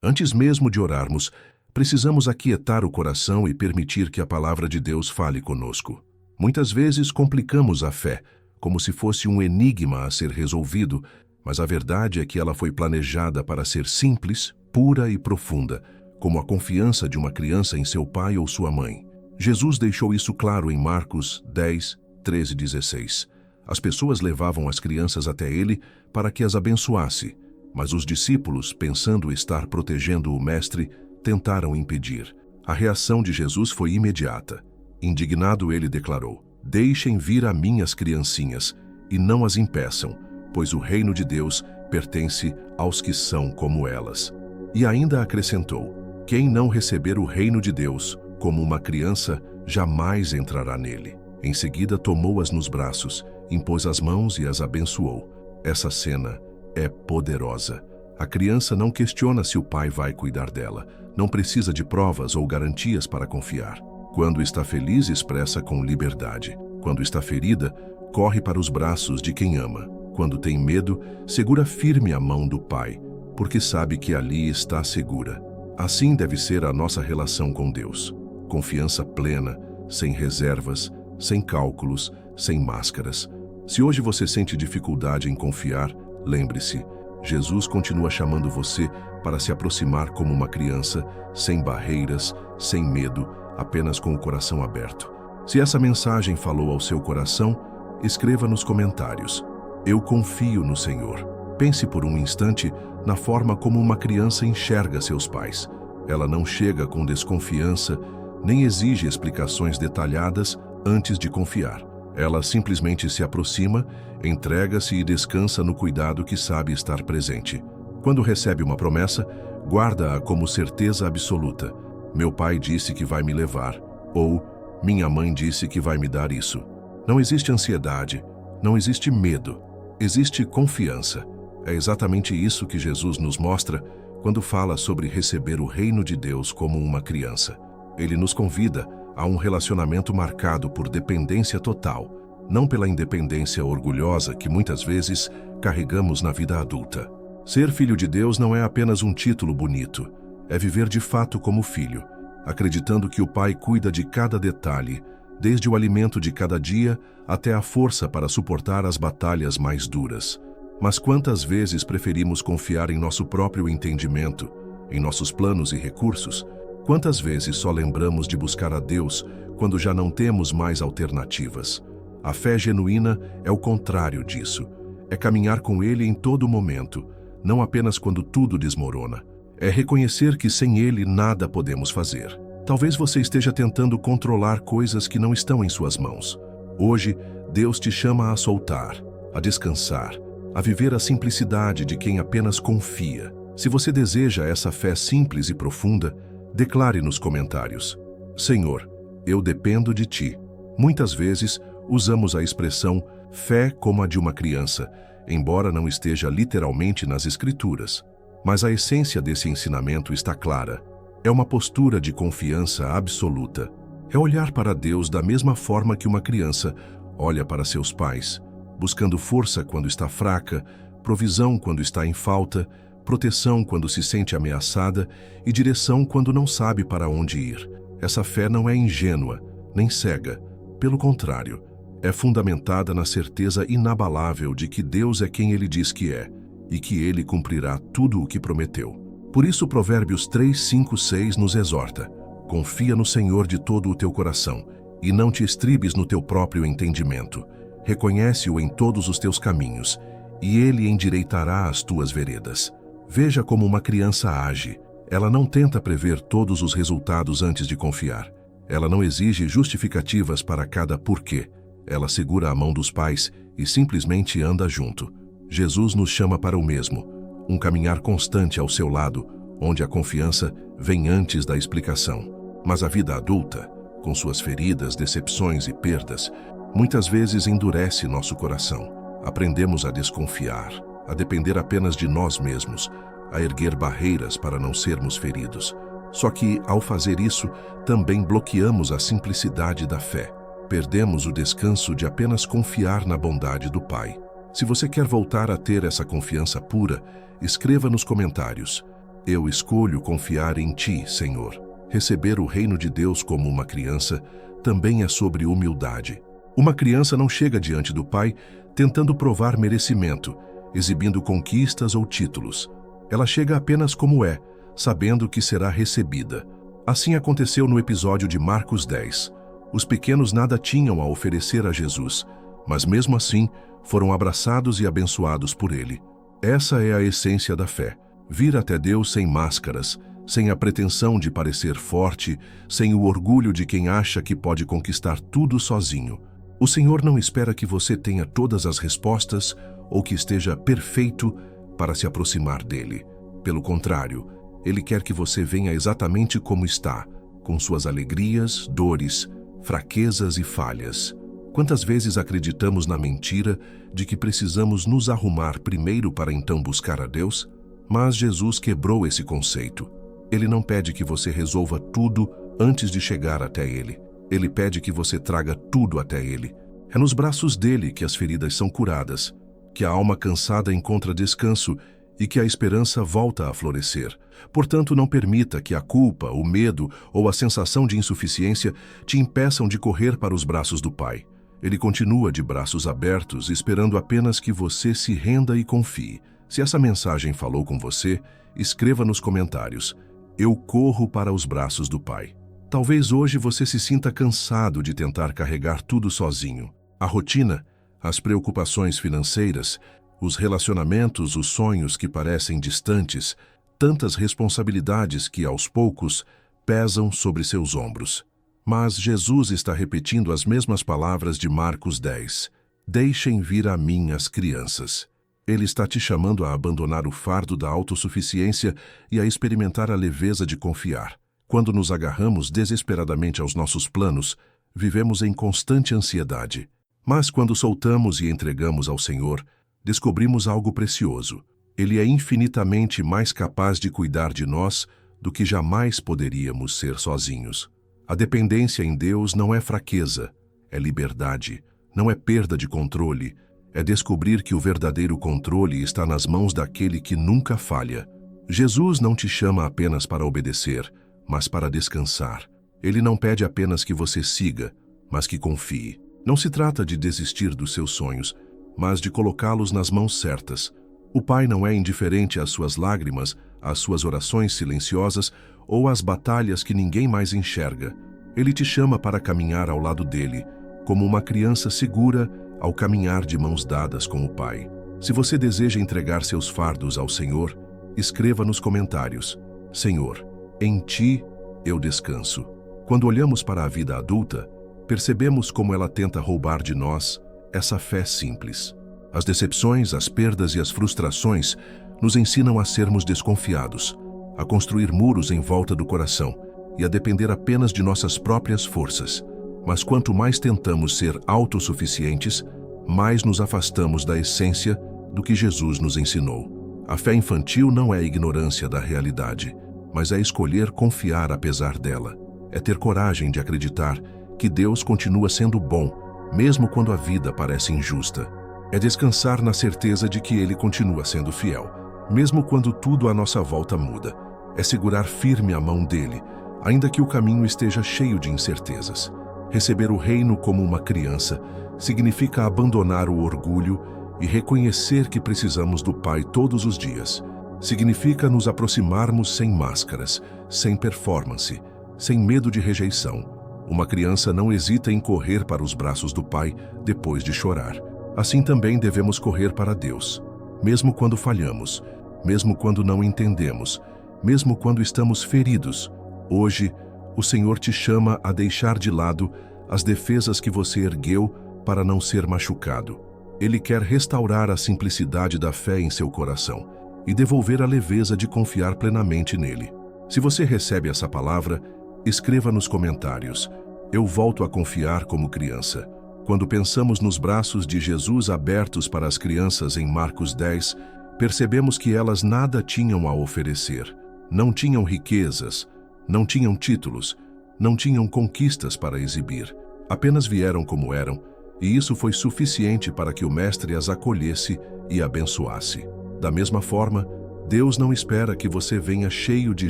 Antes mesmo de orarmos, precisamos aquietar o coração e permitir que a palavra de Deus fale conosco. Muitas vezes complicamos a fé, como se fosse um enigma a ser resolvido, mas a verdade é que ela foi planejada para ser simples, pura e profunda, como a confiança de uma criança em seu pai ou sua mãe. Jesus deixou isso claro em Marcos 10, 13 e 16. As pessoas levavam as crianças até ele para que as abençoasse, mas os discípulos, pensando estar protegendo o mestre, tentaram impedir. A reação de Jesus foi imediata. Indignado, ele declarou: "Deixem vir a mim as criancinhas, e não as impeçam, pois o reino de Deus pertence aos que são como elas." E ainda acrescentou: "Quem não receber o reino de Deus como uma criança, jamais entrará nele." Em seguida, tomou-as nos braços, impôs as mãos e as abençoou. Essa cena é poderosa. A criança não questiona se o pai vai cuidar dela, não precisa de provas ou garantias para confiar. Quando está feliz, expressa com liberdade. Quando está ferida, corre para os braços de quem ama. Quando tem medo, segura firme a mão do pai, porque sabe que ali está segura. Assim deve ser a nossa relação com Deus. Confiança plena, sem reservas, sem cálculos, sem máscaras. Se hoje você sente dificuldade em confiar, lembre-se, Jesus continua chamando você para se aproximar como uma criança, sem barreiras, sem medo, apenas com o coração aberto. Se essa mensagem falou ao seu coração, escreva nos comentários: "Eu confio no Senhor." Pense por um instante na forma como uma criança enxerga seus pais. Ela não chega com desconfiança, nem exige explicações detalhadas antes de confiar. Ela simplesmente se aproxima, entrega-se e descansa no cuidado que sabe estar presente. Quando recebe uma promessa, guarda-a como certeza absoluta. "Meu pai disse que vai me levar", ou "Minha mãe disse que vai me dar isso." Não existe ansiedade, não existe medo, existe confiança. É exatamente isso que Jesus nos mostra quando fala sobre receber o reino de Deus como uma criança. Ele nos convida a um relacionamento marcado por dependência total, não pela independência orgulhosa que muitas vezes carregamos na vida adulta. Ser filho de Deus não é apenas um título bonito, é viver de fato como filho, acreditando que o Pai cuida de cada detalhe, desde o alimento de cada dia até a força para suportar as batalhas mais duras. Mas quantas vezes preferimos confiar em nosso próprio entendimento, em nossos planos e recursos? Quantas vezes só lembramos de buscar a Deus quando já não temos mais alternativas? A fé genuína é o contrário disso. É caminhar com Ele em todo momento, não apenas quando tudo desmorona. É reconhecer que sem Ele nada podemos fazer. Talvez você esteja tentando controlar coisas que não estão em suas mãos. Hoje, Deus te chama a soltar, a descansar, a viver a simplicidade de quem apenas confia. Se você deseja essa fé simples e profunda, declare nos comentários: "Senhor, eu dependo de Ti." Muitas vezes, usamos a expressão fé como a de uma criança, embora não esteja literalmente nas Escrituras. Mas a essência desse ensinamento está clara. É uma postura de confiança absoluta. É olhar para Deus da mesma forma que uma criança olha para seus pais, buscando força quando está fraca, provisão quando está em falta, proteção quando se sente ameaçada e direção quando não sabe para onde ir. Essa fé não é ingênua, nem cega. Pelo contrário, é fundamentada na certeza inabalável de que Deus é quem Ele diz que é e que Ele cumprirá tudo o que prometeu. Por isso, Provérbios 3, 5, 6 nos exorta: "Confia no Senhor de todo o teu coração e não te estribes no teu próprio entendimento. Reconhece-o em todos os teus caminhos e Ele endireitará as tuas veredas." Veja como uma criança age. Ela não tenta prever todos os resultados antes de confiar. Ela não exige justificativas para cada porquê. Ela segura a mão dos pais e simplesmente anda junto. Jesus nos chama para o mesmo, um caminhar constante ao seu lado, onde a confiança vem antes da explicação. Mas a vida adulta, com suas feridas, decepções e perdas, muitas vezes endurece nosso coração. Aprendemos a desconfiar, a depender apenas de nós mesmos, a erguer barreiras para não sermos feridos. Só que, ao fazer isso, também bloqueamos a simplicidade da fé. Perdemos o descanso de apenas confiar na bondade do Pai. Se você quer voltar a ter essa confiança pura, escreva nos comentários: Eu escolho confiar em Ti, Senhor. Receber o reino de Deus como uma criança também é sobre humildade. Uma criança não chega diante do Pai tentando provar merecimento, exibindo conquistas ou títulos. Ela chega apenas como é, sabendo que será recebida. Assim aconteceu no episódio de Marcos 10. Os pequenos nada tinham a oferecer a Jesus, mas mesmo assim foram abraçados e abençoados por Ele. Essa é a essência da fé. Vir até Deus sem máscaras, sem a pretensão de parecer forte, sem o orgulho de quem acha que pode conquistar tudo sozinho. O Senhor não espera que você tenha todas as respostas ou que esteja perfeito para se aproximar dele. Pelo contrário, Ele quer que você venha exatamente como está, com suas alegrias, dores, fraquezas e falhas. Quantas vezes acreditamos na mentira de que precisamos nos arrumar primeiro para então buscar a Deus? Mas Jesus quebrou esse conceito. Ele não pede que você resolva tudo antes de chegar até Ele. Ele pede que você traga tudo até Ele. É nos braços dele que as feridas são curadas, que a alma cansada encontra descanso e que a esperança volta a florescer. Portanto, não permita que a culpa, o medo ou a sensação de insuficiência te impeçam de correr para os braços do Pai. Ele continua de braços abertos, esperando apenas que você se renda e confie. Se essa mensagem falou com você, escreva nos comentários: eu corro para os braços do Pai. Talvez hoje você se sinta cansado de tentar carregar tudo sozinho. A rotina, as preocupações financeiras, os relacionamentos, os sonhos que parecem distantes, tantas responsabilidades que, aos poucos, pesam sobre seus ombros. Mas Jesus está repetindo as mesmas palavras de Marcos 10. Deixem vir a mim as crianças. Ele está te chamando a abandonar o fardo da autossuficiência e a experimentar a leveza de confiar. Quando nos agarramos desesperadamente aos nossos planos, vivemos em constante ansiedade. Mas quando soltamos e entregamos ao Senhor, descobrimos algo precioso. Ele é infinitamente mais capaz de cuidar de nós do que jamais poderíamos ser sozinhos. A dependência em Deus não é fraqueza, é liberdade, não é perda de controle, é descobrir que o verdadeiro controle está nas mãos daquele que nunca falha. Jesus não te chama apenas para obedecer, mas para descansar. Ele não pede apenas que você siga, mas que confie. Não se trata de desistir dos seus sonhos, mas de colocá-los nas mãos certas. O Pai não é indiferente às suas lágrimas, às suas orações silenciosas ou às batalhas que ninguém mais enxerga. Ele te chama para caminhar ao lado dele, como uma criança segura ao caminhar de mãos dadas com o Pai. Se você deseja entregar seus fardos ao Senhor, escreva nos comentários: Senhor, em Ti eu descanso. Quando olhamos para a vida adulta, percebemos como ela tenta roubar de nós essa fé simples. As decepções, as perdas e as frustrações nos ensinam a sermos desconfiados, a construir muros em volta do coração e a depender apenas de nossas próprias forças. Mas quanto mais tentamos ser autossuficientes, mais nos afastamos da essência do que Jesus nos ensinou. A fé infantil não é a ignorância da realidade, mas é escolher confiar apesar dela. É ter coragem de acreditar que Deus continua sendo bom, mesmo quando a vida parece injusta. É descansar na certeza de que Ele continua sendo fiel, mesmo quando tudo à nossa volta muda. É segurar firme a mão dele, ainda que o caminho esteja cheio de incertezas. Receber o reino como uma criança significa abandonar o orgulho e reconhecer que precisamos do Pai todos os dias. Significa nos aproximarmos sem máscaras, sem performance, sem medo de rejeição. Uma criança não hesita em correr para os braços do Pai depois de chorar. Assim também devemos correr para Deus, mesmo quando falhamos, mesmo quando não entendemos, mesmo quando estamos feridos. Hoje, o Senhor te chama a deixar de lado as defesas que você ergueu para não ser machucado. Ele quer restaurar a simplicidade da fé em seu coração e devolver a leveza de confiar plenamente nele. Se você recebe essa palavra, escreva nos comentários: eu volto a confiar como criança. Quando pensamos nos braços de Jesus abertos para as crianças em Marcos 10, percebemos que elas nada tinham a oferecer. Não tinham riquezas, não tinham títulos, não tinham conquistas para exibir. Apenas vieram como eram, e isso foi suficiente para que o Mestre as acolhesse e abençoasse. Da mesma forma, Deus não espera que você venha cheio de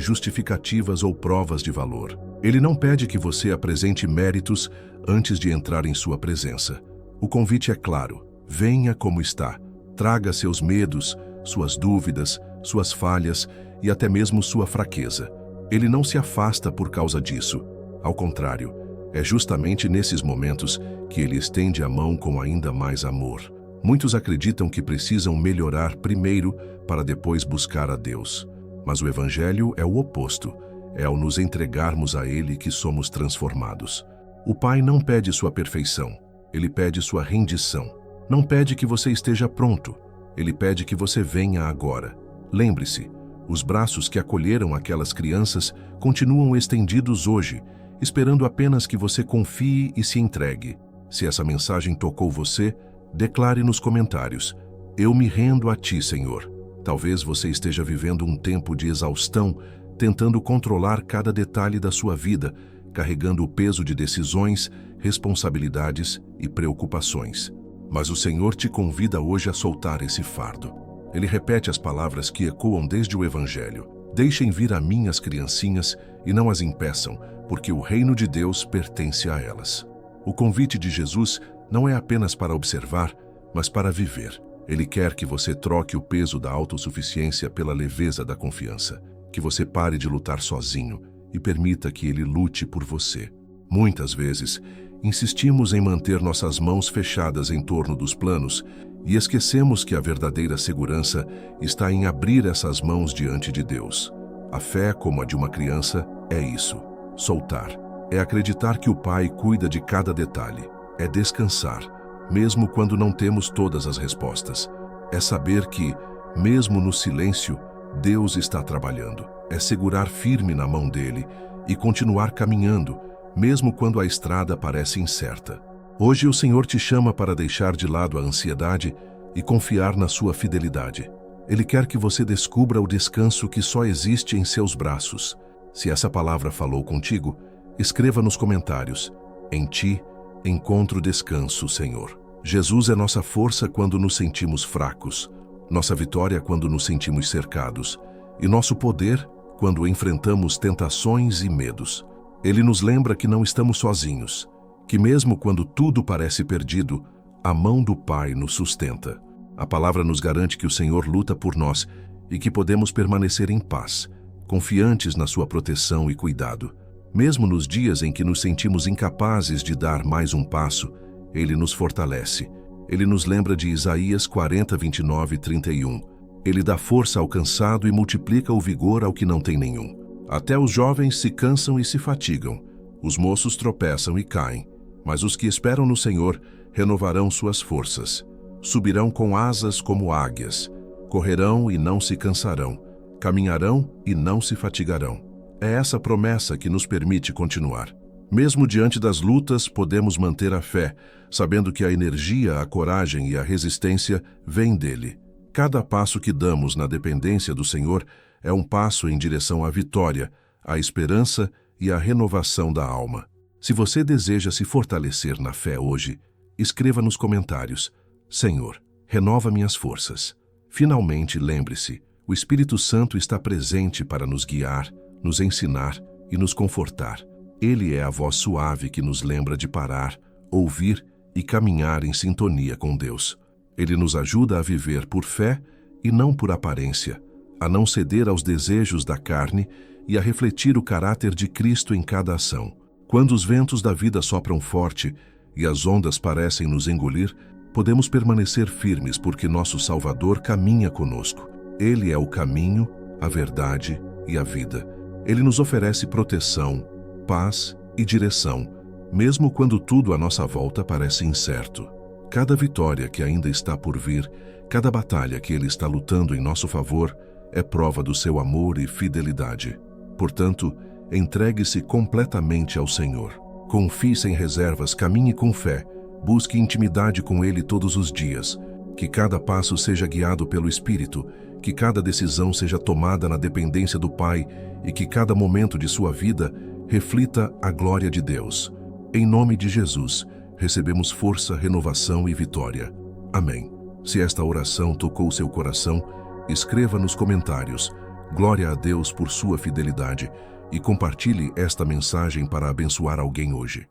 justificativas ou provas de valor. Ele não pede que você apresente méritos antes de entrar em sua presença. O convite é claro: venha como está. Traga seus medos, suas dúvidas, suas falhas e até mesmo sua fraqueza. Ele não se afasta por causa disso. Ao contrário, é justamente nesses momentos que ele estende a mão com ainda mais amor. Muitos acreditam que precisam melhorar primeiro para depois buscar a Deus. Mas o Evangelho é o oposto. É ao nos entregarmos a Ele que somos transformados. O Pai não pede sua perfeição. Ele pede sua rendição. Não pede que você esteja pronto. Ele pede que você venha agora. Lembre-se, os braços que acolheram aquelas crianças continuam estendidos hoje, esperando apenas que você confie e se entregue. Se essa mensagem tocou você, declare nos comentários: eu me rendo a ti, Senhor. Talvez você esteja vivendo um tempo de exaustão, tentando controlar cada detalhe da sua vida, carregando o peso de decisões, responsabilidades e preocupações. Mas o Senhor te convida hoje a soltar esse fardo. Ele repete as palavras que ecoam desde o Evangelho: deixem vir a mim as criancinhas e não as impeçam, porque o reino de Deus pertence a elas. O convite de Jesus não é apenas para observar, mas para viver. Ele quer que você troque o peso da autossuficiência pela leveza da confiança, que você pare de lutar sozinho e permita que Ele lute por você. Muitas vezes, insistimos em manter nossas mãos fechadas em torno dos planos e esquecemos que a verdadeira segurança está em abrir essas mãos diante de Deus. A fé, como a de uma criança, é isso: soltar. É acreditar que o Pai cuida de cada detalhe. É descansar, mesmo quando não temos todas as respostas. É saber que, mesmo no silêncio, Deus está trabalhando. É segurar firme na mão dele e continuar caminhando, mesmo quando a estrada parece incerta. Hoje o Senhor te chama para deixar de lado a ansiedade e confiar na sua fidelidade. Ele quer que você descubra o descanso que só existe em seus braços. Se essa palavra falou contigo, escreva nos comentários: em ti encontro descanso, Senhor. Jesus é nossa força quando nos sentimos fracos, nossa vitória quando nos sentimos cercados, e nosso poder quando enfrentamos tentações e medos. Ele nos lembra que não estamos sozinhos, que mesmo quando tudo parece perdido, a mão do Pai nos sustenta. A palavra nos garante que o Senhor luta por nós e que podemos permanecer em paz, confiantes na sua proteção e cuidado. Mesmo nos dias em que nos sentimos incapazes de dar mais um passo, Ele nos fortalece. Ele nos lembra de Isaías 40, 29 e 31. Ele dá força ao cansado e multiplica o vigor ao que não tem nenhum. Até os jovens se cansam e se fatigam. Os moços tropeçam e caem. Mas os que esperam no Senhor renovarão suas forças. Subirão com asas como águias. Correrão e não se cansarão. Caminharão e não se fatigarão. É essa promessa que nos permite continuar. Mesmo diante das lutas, podemos manter a fé, sabendo que a energia, a coragem e a resistência vêm dele. Cada passo que damos na dependência do Senhor é um passo em direção à vitória, à esperança e à renovação da alma. Se você deseja se fortalecer na fé hoje, escreva nos comentários: Senhor, renova minhas forças. Finalmente, lembre-se, o Espírito Santo está presente para nos guiar, nos ensinar e nos confortar. Ele é a voz suave que nos lembra de parar, ouvir e caminhar em sintonia com Deus. Ele nos ajuda a viver por fé e não por aparência, a não ceder aos desejos da carne e a refletir o caráter de Cristo em cada ação. Quando os ventos da vida sopram forte e as ondas parecem nos engolir, podemos permanecer firmes porque nosso Salvador caminha conosco. Ele é o caminho, a verdade e a vida. Ele nos oferece proteção, paz e direção, mesmo quando tudo à nossa volta parece incerto. Cada vitória que ainda está por vir, cada batalha que Ele está lutando em nosso favor, é prova do seu amor e fidelidade. Portanto, entregue-se completamente ao Senhor. Confie sem reservas, caminhe com fé, busque intimidade com Ele todos os dias. Que cada passo seja guiado pelo Espírito, que cada decisão seja tomada na dependência do Pai e que cada momento de sua vida reflita a glória de Deus. Em nome de Jesus, recebemos força, renovação e vitória. Amém. Se esta oração tocou seu coração, Escreva nos comentários. Glória a Deus por sua fidelidade e compartilhe esta mensagem para abençoar alguém hoje.